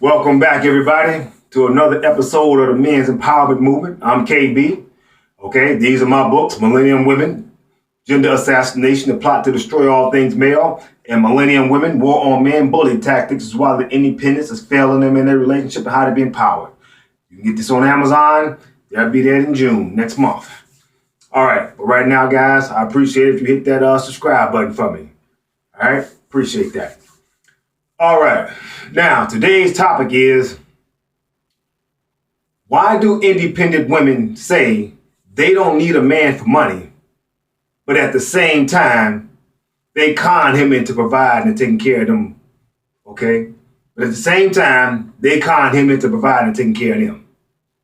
Welcome back, everybody, to another episode of the Men's Empowerment Movement. I'm KB. Okay, these are my books, Millennium Women, Gender Assassination, The Plot to Destroy All Things Male, and Millennium Women, War on Men, Bully Tactics, as well as independence is failing them in their relationship and how to be empowered. You can get this on Amazon. They'll be there in June, next month. All right, but right now, guys, I appreciate it if you hit that subscribe button for me. All right, appreciate that. All right, now today's topic is, why do independent women say they don't need a man for money, but at the same time, they con him into providing and taking care of them, okay? But at the same time, they con him into providing and taking care of them.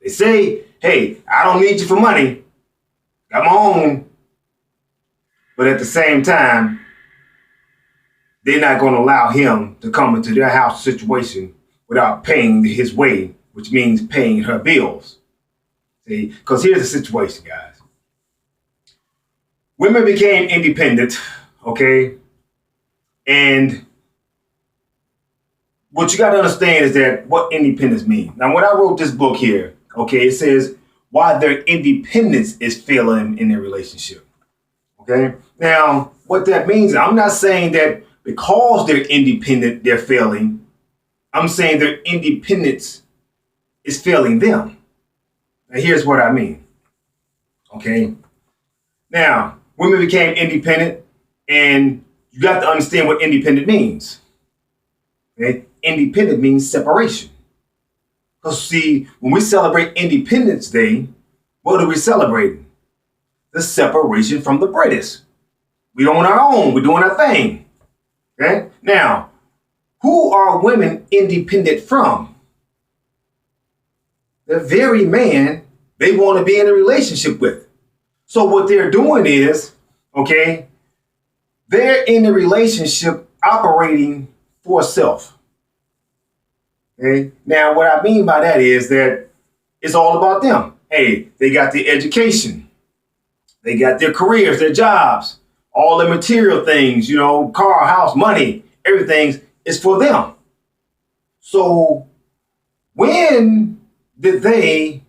They say, hey, I don't need you for money, got my own, but at the same time, they're not going to allow him to come into their house situation without paying his way, which means paying her bills. See, because here's the situation, guys. Women became independent, okay? And what you got to understand is that what independence means. Now, when I wrote this book here, okay, it says why their independence is failing in their relationship, okay? Now, what that means, I'm not saying that because they're independent, they're failing. I'm saying their independence is failing them. Now, here's what I mean. Okay. Now, women became independent, and you got to understand what independent means. Okay. Independent means separation. Because, see, when we celebrate Independence Day, what are we celebrating? The separation from the British. We're on our own. We're doing our thing. Okay? Now, who are women independent from? The very man they want to be in a relationship with. So what they're doing is, okay, they're in a relationship operating for self. Okay? Now, what I mean by that is that it's all about them. Hey, they got their education. They got their careers, their jobs. All the material things, you know, car, house, money, everything is for them. So when did they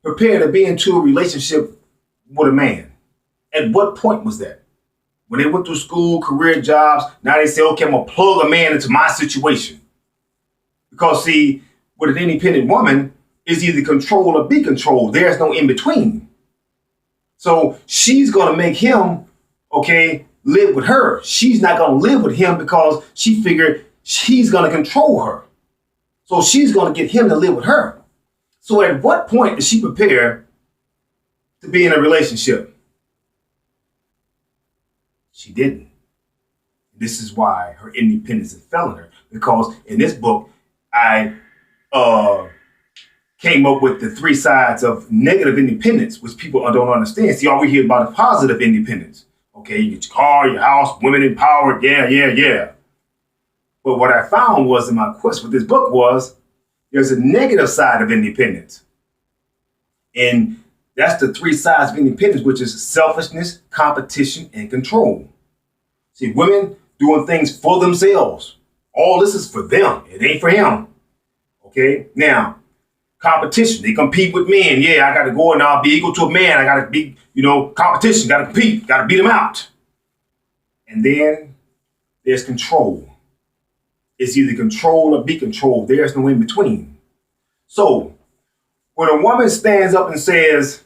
prepare to be into a relationship with a man? At what point was that? When they went through school, career, jobs, now they say, okay, I'm going to plug a man into my situation. Because, see, with an independent woman, is either control or be controlled. There's no in between. So she's going to make him, okay, live with her. She's not going to live with him because she figured she's going to control her. So she's going to get him to live with her. So at what point does she prepare to be in a relationship? She didn't. This is why her independence is failing her. Because in this book, I came up with the three sides of negative independence, which people don't understand. See, all we hear about is positive independence. Okay, you get your car, your house, women empowered, yeah. But what I found was in my quest with this book was there's a negative side of independence. And that's the three sides of independence, which is selfishness, competition, and control. See, women doing things for themselves. All this is for them. It ain't for him. Okay, now, competition. They compete with men. Yeah, I got to go and I'll be equal to a man. I got to be, competition. Got to compete. Got to beat them out. And then there's control. It's either control or be controlled. There's no in between. So when a woman stands up and says,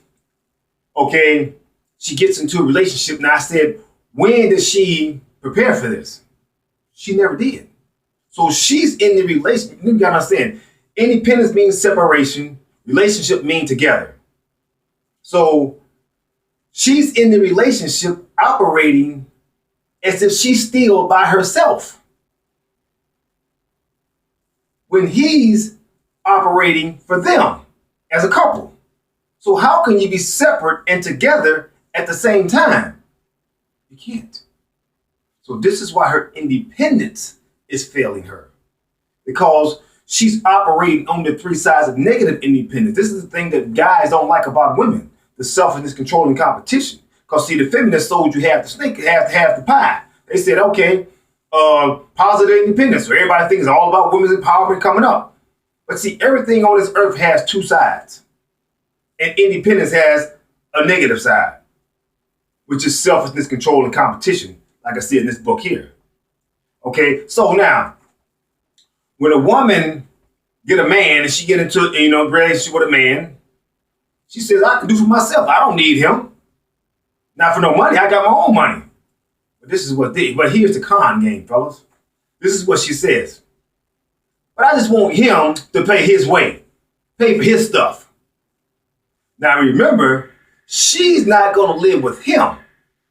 okay, she gets into a relationship. Now I said, when did she prepare for this? She never did. So she's in the relationship. You gotta understand, independence means separation. Relationship means together. So she's in the relationship operating as if she's still by herself, when he's operating for them as a couple. So how can you be separate and together at the same time? You can't. So this is why her independence is failing her, because she's operating on the three sides of negative independence. This is the thing that guys don't like about women, the selfishness, control, and competition. Because see, the feminists sold you half the snake, half the pie. They said, okay, positive independence. So everybody thinks it's all about women's empowerment coming up. But see, everything on this earth has two sides. And independence has a negative side, which is selfishness, control, and competition, like I said in this book here. Okay, so now, when a woman get a man and she get into a relationship with a man, she says, I can do for myself. I don't need him. Not for no money. I got my own money. But this is what they, but here's the con game, fellas. This is what she says. But I just want him to pay his way, pay for his stuff. Now remember, she's not going to live with him.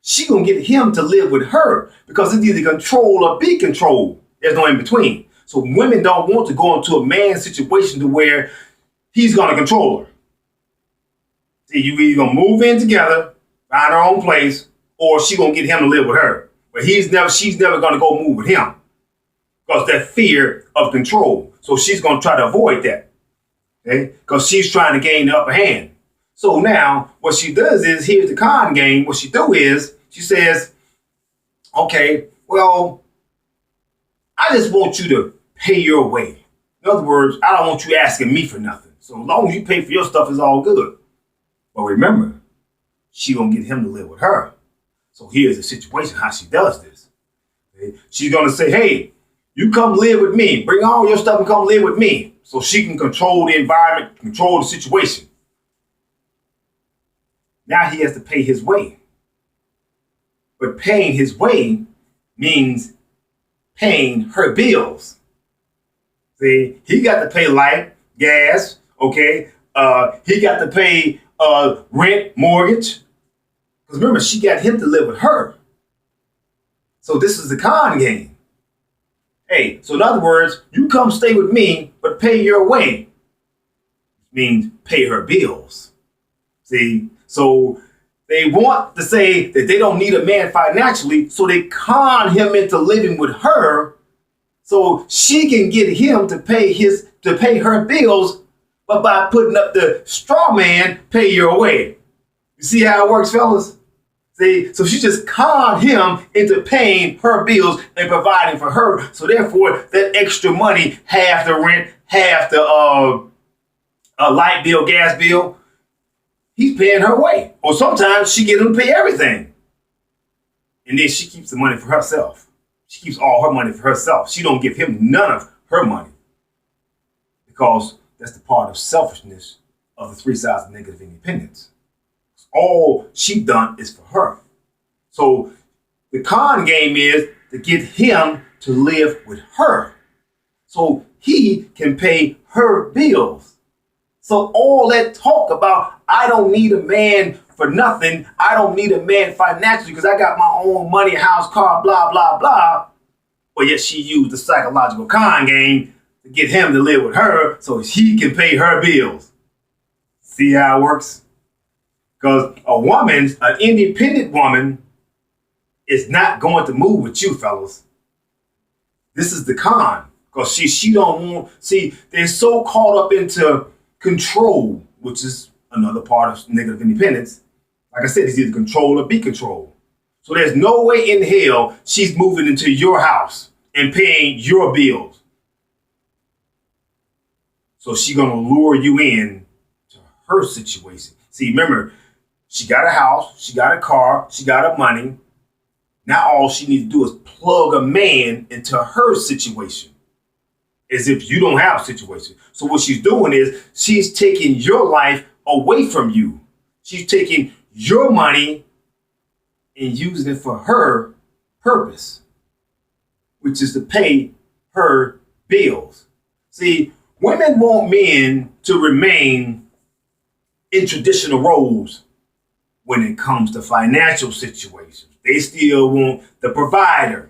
She's going to get him to live with her because it's either control or be controlled. There's no in between. So women don't want to go into a man's situation to where he's going to control her. See, you either going to move in together, find her own place, or she's going to get him to live with her. But she's never going to go move with him because that fear of control. So she's going to try to avoid that. Okay? Because she's trying to gain the upper hand. So now what she does is, here's the con game. What she do is she says, okay, well, I just want you to pay your way. In other words, I don't want you asking me for nothing. So as long as you pay for your stuff, it's all good. But remember, she gonna get him to live with her. So here's the situation, how she does this. Okay? She's gonna say, hey, you come live with me. Bring all your stuff and come live with me. So she can control the environment, control the situation. Now he has to pay his way. But paying his way means paying her bills. See, he got to pay light, gas, okay? He got to pay rent, mortgage. Because remember, she got him to live with her. So this is the con game. Hey, so in other words, you come stay with me, but pay your way. Means pay her bills. See? So they want to say that they don't need a man financially, so they con him into living with her so she can get him to pay her bills, but by putting up the straw man, pay your way. You see how it works, fellas? See, so she just conned him into paying her bills and providing for her. So therefore, that extra money, half the rent, half the light bill, gas bill, he's paying her way. Or sometimes she gets him to pay everything. And then she keeps the money for herself. She keeps all her money for herself. She don't give him none of her money. Because that's the part of selfishness of the three sides of negative independence. All she done is for her. So the con game is to get him to live with her. So he can pay her bills. So all that talk about, I don't need a man for nothing. I don't need a man financially because I got my own money, house, car, blah, blah, blah. But yet she used the psychological con game to get him to live with her so he can pay her bills. See how it works? Because a woman, an independent woman, is not going to move with you, fellas. This is the con. Because she don't want, see, they're so caught up into control, which is another part of negative independence. Like I said, it's either control or be controlled. So there's no way in hell she's moving into your house and paying your bills. So she's going to lure you in to her situation. See, remember, she got a house, she got a car, she got her money. Now all she needs to do is plug a man into her situation. As if you don't have a situation. So what she's doing is she's taking your life away from you. She's taking your money and using it for her purpose, which is to pay her bills. See, women want men to remain in traditional roles when it comes to financial situations. They still want the provider.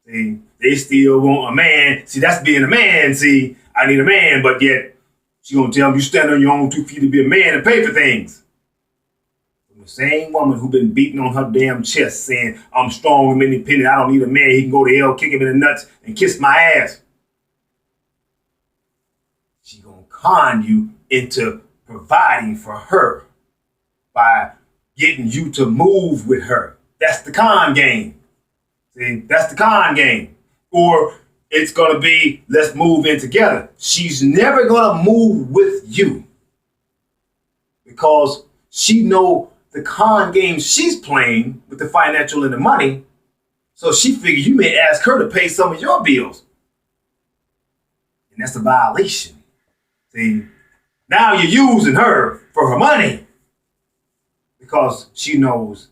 See, they still want a man. See, that's being a man. See, I need a man, but yet she gonna tell me you stand on your own 2 feet to be a man and pay for things. The same woman who been beating on her damn chest saying, I'm strong, I'm independent, I don't need a man, he can go to hell, kick him in the nuts, and kiss my ass. She gonna con you into providing for her by getting you to move with her. That's the con game. See, that's the con game. Or it's going to be, let's move in together. She's never going to move with you because she know the con game she's playing with the financial and the money. So she figured you may ask her to pay some of your bills. And that's a violation. See, now you're using her for her money because she knows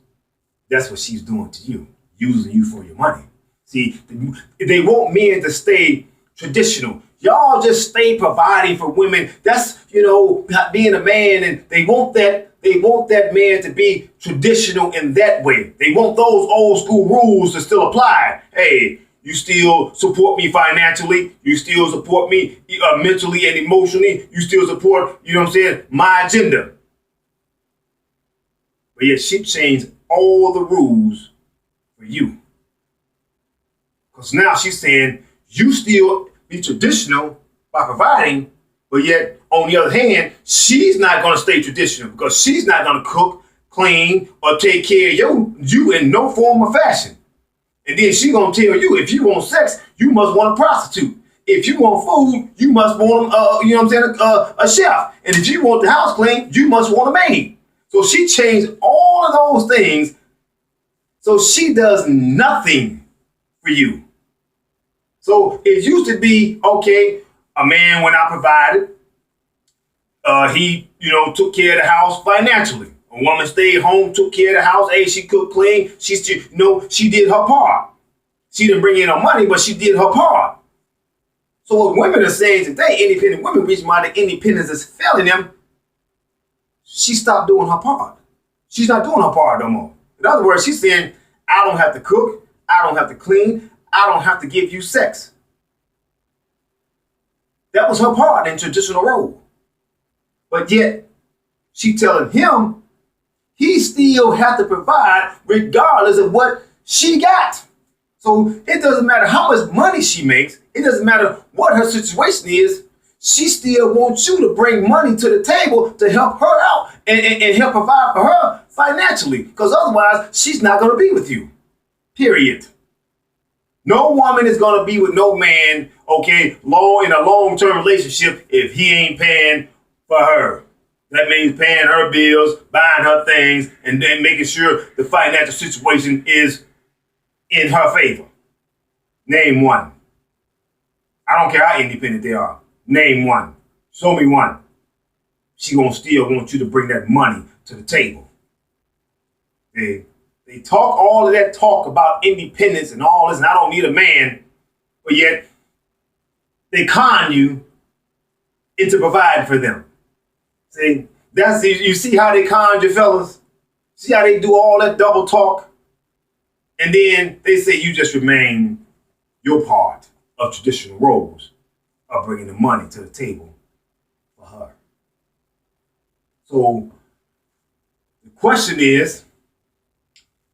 that's what she's doing to you, using you for your money. See, they want men to stay traditional. Y'all just stay providing for women. That's, being a man, and they want that man to be traditional in that way. They want those old school rules to still apply. Hey, you still support me financially. You still support me mentally and emotionally. You still support, my agenda. But yet she changed all the rules for you. Because now she's saying you still be traditional by providing, but yet on the other hand, she's not going to stay traditional because she's not going to cook, clean, or take care of you in no form or fashion. And then she's going to tell you, if you want sex, you must want a prostitute. If you want food, you must want, a chef. And if you want the house clean, you must want a maid. So she changed all of those things. So she does nothing for you. So it used to be, okay, a man, when I provided, he, took care of the house financially. A woman stayed home, took care of the house. Hey, she cooked, clean. She did her part. She didn't bring in no money, but she did her part. So what women are saying today, independent women reaching out the independence is failing them. She stopped doing her part. She's not doing her part no more. In other words, she's saying, I don't have to cook. I don't have to clean. I don't have to give you sex. That was her part in traditional role. But yet, she telling him he still has to provide regardless of what she got. So it doesn't matter how much money she makes. It doesn't matter what her situation is. She still wants you to bring money to the table to help her out and help provide for her financially. Because otherwise, she's not going to be with you. Period. No woman is going to be with no man, in a long-term relationship if he ain't paying for her. That means paying her bills, buying her things, and then making sure the financial situation is in her favor. Name one. I don't care how independent they are. Name one. Show me one. She gonna still want you to bring that money to the table. They talk all of that talk about independence and all this, and I don't need a man, but yet they con you into providing for them. See, you see how they con you, fellas? See how they do all that double talk? And then they say you just remain your part of traditional roles of bringing the money to the table for her. So the question is,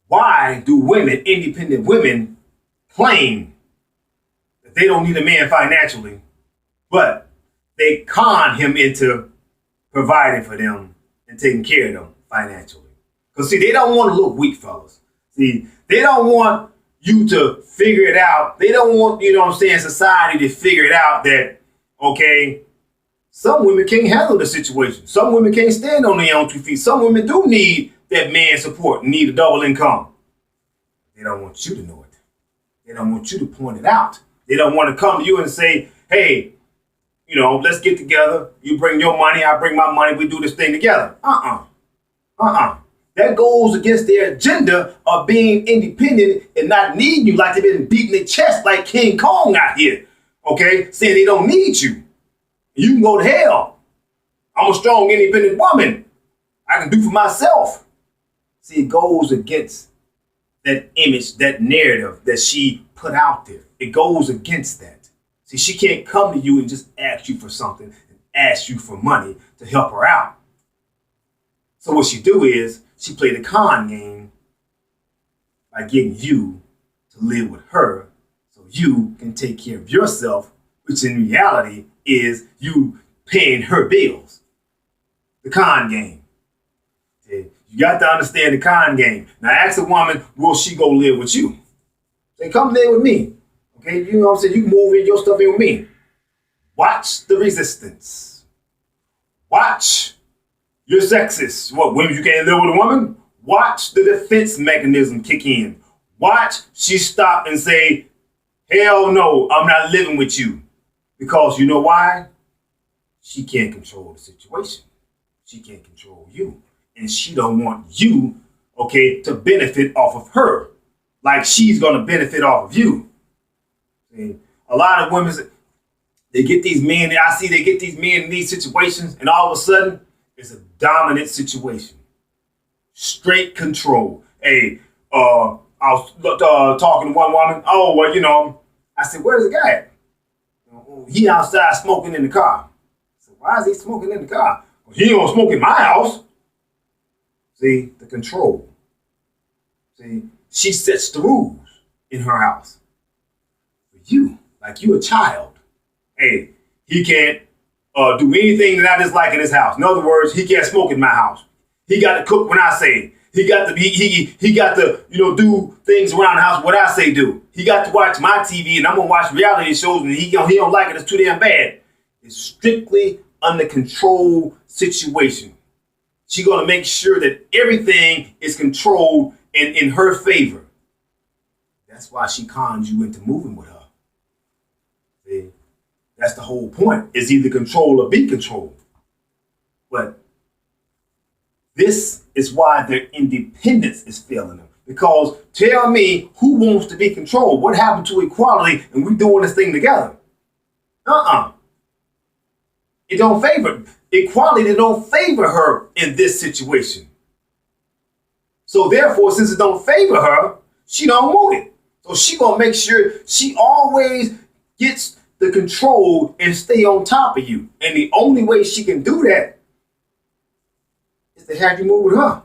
why do women, independent women, claim that they don't need a man financially, but they con him into providing for them and taking care of them financially? Because see, they don't want to look weak, fellas. See, they don't want you to figure it out. They don't want, society to figure it out that, some women can't handle the situation. Some women can't stand on their own 2 feet. Some women do need that man support, need a double income. They don't want you to know it. They don't want you to point it out. They don't want to come to you and say, hey, let's get together. You bring your money, I bring my money. We do this thing together. That goes against their agenda of being independent and not needing you, like they've been beating their chest like King Kong out here. Saying they don't need you. You can go to hell. I'm a strong, independent woman. I can do for myself. See, it goes against that image, that narrative that she put out there. It goes against that. See, she can't come to you and just ask you for something and ask you for money to help her out. So what she do is she play the con game by getting you to live with her so you can take care of yourself, which in reality is you paying her bills. The con game. You got to understand the con game. Now ask a woman, will she go live with you? Say, come live with me. Okay, you know what I'm saying? You can move in your stuff in with me. Watch the resistance. Watch your sexist. What, women, you can't live with a woman? Watch the defense mechanism kick in. Watch she stop and say, hell no, I'm not living with you. Because you know why? She can't control the situation. She can't control you. And she don't want you, okay, to benefit off of her. Like she's going to benefit off of you. See, a lot of women, they get these men, I see they get these men in these situations, and all of a sudden, it's a dominant situation. Straight control. Hey, I was talking to one woman. Oh, well, you know, I said, where's the guy at? He outside smoking in the car. I said, why is he smoking in the car? Well, he don't smoke in my house. See, the control. See, she sets the rules in her house. For you, like you a child. Hey, he can't do anything that I dislike in his house. In other words, he can't smoke in my house. He got to cook when I say. He got to be. He got to do things around the house what I say do. He got to watch my TV, and I'm gonna watch reality shows, and he don't like it. It's too damn bad. It's strictly under control situation. She's gonna make sure that everything is controlled in her favor. That's why she cons you into moving with her. See? That's the whole point. It's either control or be controlled. But this is why their independence is failing them. Because tell me who wants to be controlled? What happened to equality and we doing this thing together? It don't favor equality. It don't favor her in this situation. So therefore, since it don't favor her, she don't want it. So she gonna make sure she always gets the control and stay on top of you. And the only way she can do that is to have you move with her.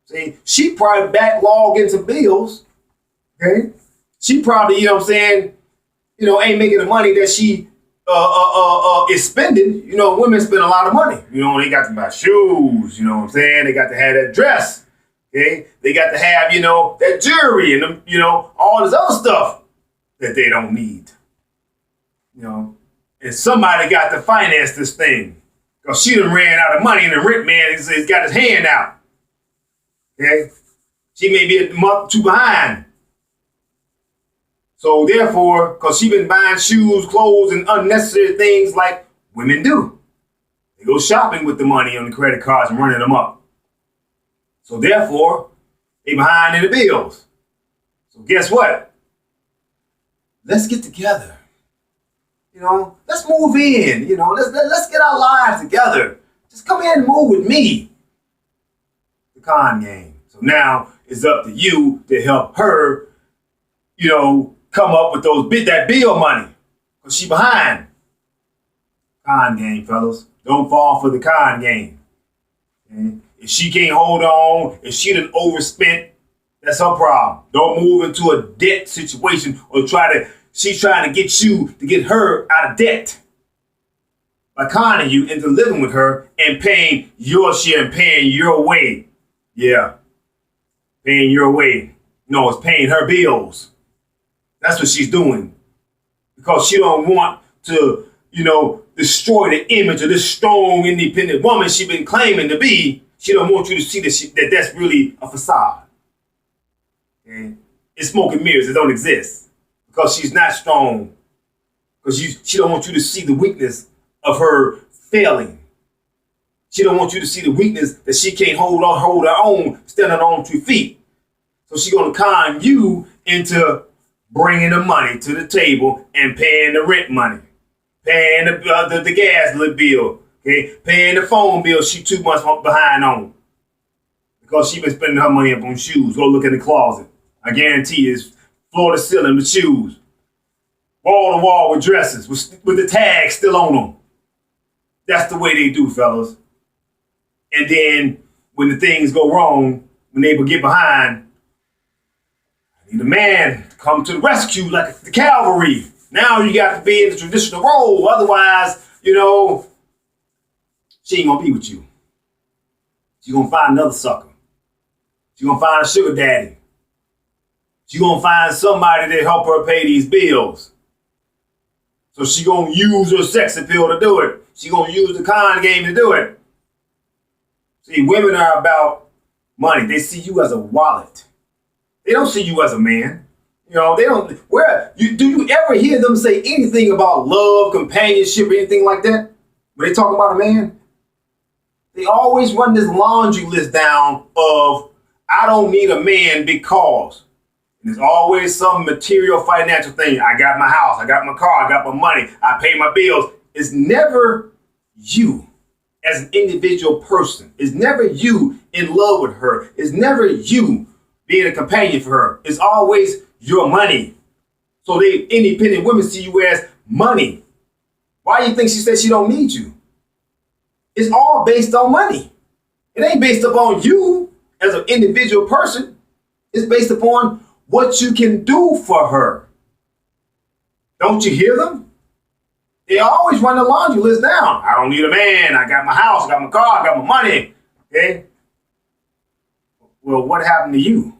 See, she probably backlogging some bills. Okay? She probably, you know what I'm saying, ain't making the money that she is spending. You know, women spend a lot of money. You know, they got to buy shoes, you know what I'm saying? They got to have that dress. Okay? They got to have, that jewelry and all this other stuff that they don't need. And somebody got to finance this thing. Because she done ran out of money and the rent man has got his hand out. Okay? She may be a month or two behind. So therefore, because she been buying shoes, clothes, and unnecessary things like women do. They go shopping with the money on the credit cards and running them up. So therefore, they behind in the bills. So guess what? Let's get together. Let's move in. Let's get our lives together. Just come in and move with me. The con game. So now it's up to you to help her, come up with that bill money. Because she behind. Con game, fellas. Don't fall for the con game. Okay? If she can't hold on, if she done overspent, that's her problem. Don't move into a debt situation or she's trying to get you to get her out of debt by conning you into living with her and paying your share and paying your way. Yeah, paying your way. No, it's paying her bills. That's what she's doing because she don't want to, destroy the image of this strong, independent woman she's been claiming to be. She don't want you to see that that's really a facade. Okay? It's smoke and mirrors. It don't exist. Because she's not strong. Because she don't want you to see the weakness of her failing. She don't want you to see the weakness that she can't hold her own, stand on her own 2 feet. So she's going to con you into bringing the money to the table and paying the rent money, paying the gas bill, okay, paying the phone bill she 2 months behind on. Because she been spending her money up on shoes. Go look in the closet. I guarantee it's floor to ceiling with shoes. Wall to wall with dresses, with the tags still on them. That's the way they do, fellas. And then when the things go wrong, when they get behind, I need a man to come to the rescue like the cavalry. Now you got to be in the traditional role. Otherwise, she ain't going to be with you. She's going to find another sucker. She's going to find a sugar daddy. She gonna find somebody to help her pay these bills. So she gonna use her sex appeal to do it. She gonna use the con game to do it. See, women are about money. They see you as a wallet. They don't see you as a man. You know, they don't. Do you ever hear them say anything about love, companionship, or anything like that? When they talk about a man, they always run this laundry list down of, I don't need a man because. And there's always some material financial thing. I got my house, I got my car, I got my money, I pay my bills. It's never you as an individual person. It's never you in love with her. It's never you being a companion for her. It's always your money. So they independent women see you as money. Why do you think she said she don't need you? It's all based on money. It ain't based upon you as an individual person. It's based upon what you can do for her. Don't you hear them? They always run the laundry list down. I don't need a man. I got my house, I got my car, I got my money. Okay? Well, what happened to you?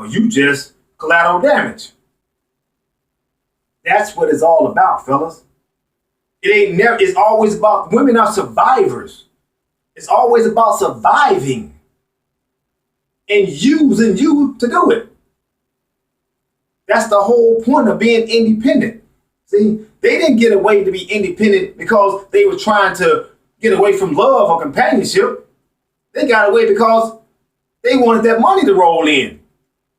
You just collateral damage. That's what it's all about, fellas. It's always about, women are survivors. It's always about surviving and using you to do it. That's the whole point of being independent. See, they didn't get away to be independent because they were trying to get away from love or companionship. They got away because they wanted that money to roll in.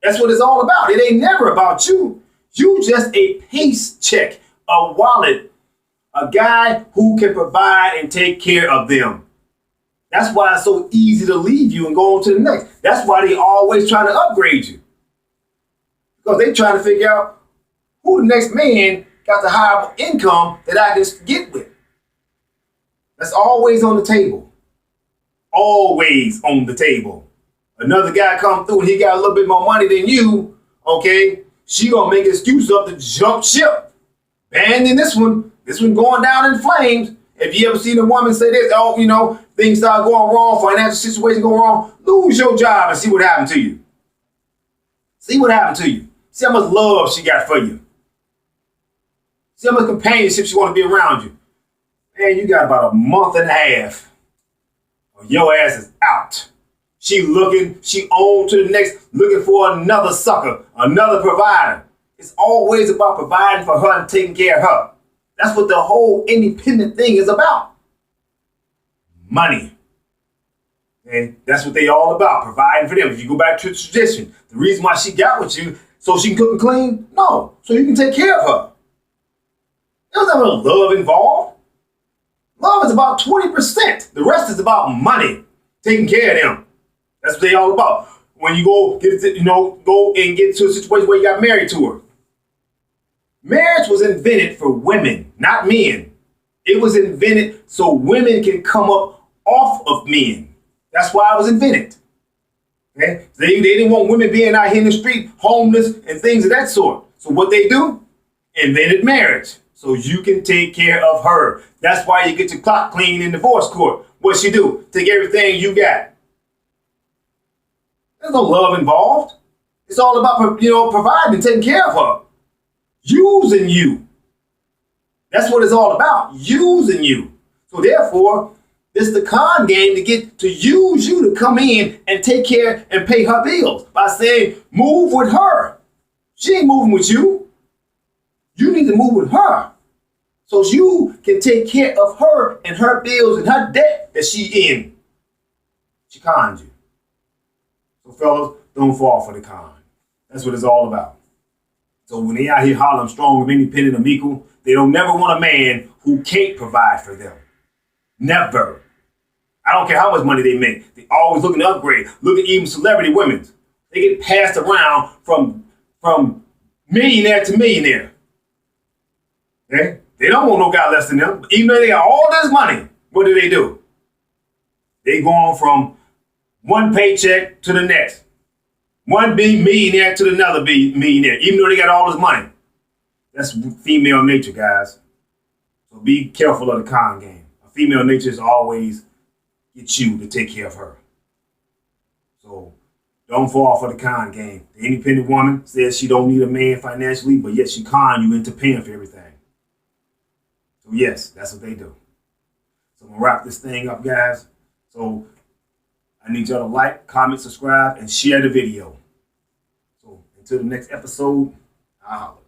That's what it's all about. It ain't never about you. You just a paycheck, a wallet, a guy who can provide and take care of them. That's why it's so easy to leave you and go on to the next. That's why they always trying to upgrade you. Because they trying to figure out who the next man got the higher income that I can get with. That's always on the table. Always on the table. Another guy come through and he got a little bit more money than you, okay? She gonna make an excuse up to jump ship. Abandoning this one going down in flames. If you ever seen a woman say this, things start going wrong, financial situation go wrong, lose your job and see what happened to you. See what happened to you. See how much love she got for you. See how much companionship she want to be around you. Man, you got about a month and a half. Your ass is out. She on to the next, looking for another sucker, another provider. It's always about providing for her and taking care of her. That's what the whole independent thing is about. Money. And that's what they all about, providing for them. If you go back to the tradition, the reason why she got with you, so she can cook and clean? No, so you can take care of her. There's no love involved. Love is about 20%. The rest is about money, taking care of them. That's what they all about. When you go and get to a situation where you got married to her. Marriage was invented for women, not men. It was invented so women can come up off of men. That's why it was invented. Okay? They didn't want women being out here in the street, homeless and things of that sort. So what they do? Invented marriage. So you can take care of her. That's why you get your clock clean in divorce court. What she do? Take everything you got. There's no love involved. It's all about, providing and taking care of her. Using you. That's what it's all about. Using you. So therefore, it's the con game to get to use you to come in and take care and pay her bills by saying, move with her. She ain't moving with you. You need to move with her. So you can take care of her and her bills and her debt that she in. She conned you. So fellas, don't fall for the con. That's what it's all about. So when they out here hollering strong and independent and equal, they don't never want a man who can't provide for them. Never. I don't care how much money they make. They always looking to upgrade. Look at even celebrity women. They get passed around from millionaire to millionaire. Okay? They don't want no guy less than them. Even though they got all this money, what do? They go on from one paycheck to the next. One big millionaire to another big millionaire, even though they got all this money. That's female nature, guys. So be careful of the con game. A female nature is always get you to take care of her. So Don't fall for the con game. The independent woman says she don't need a man financially, but yet she con you into paying for everything. So yes, that's what they do. So I'm gonna wrap this thing up, guys. So I need y'all to like, comment, subscribe, and share the video. So until the next episode, I'll holler.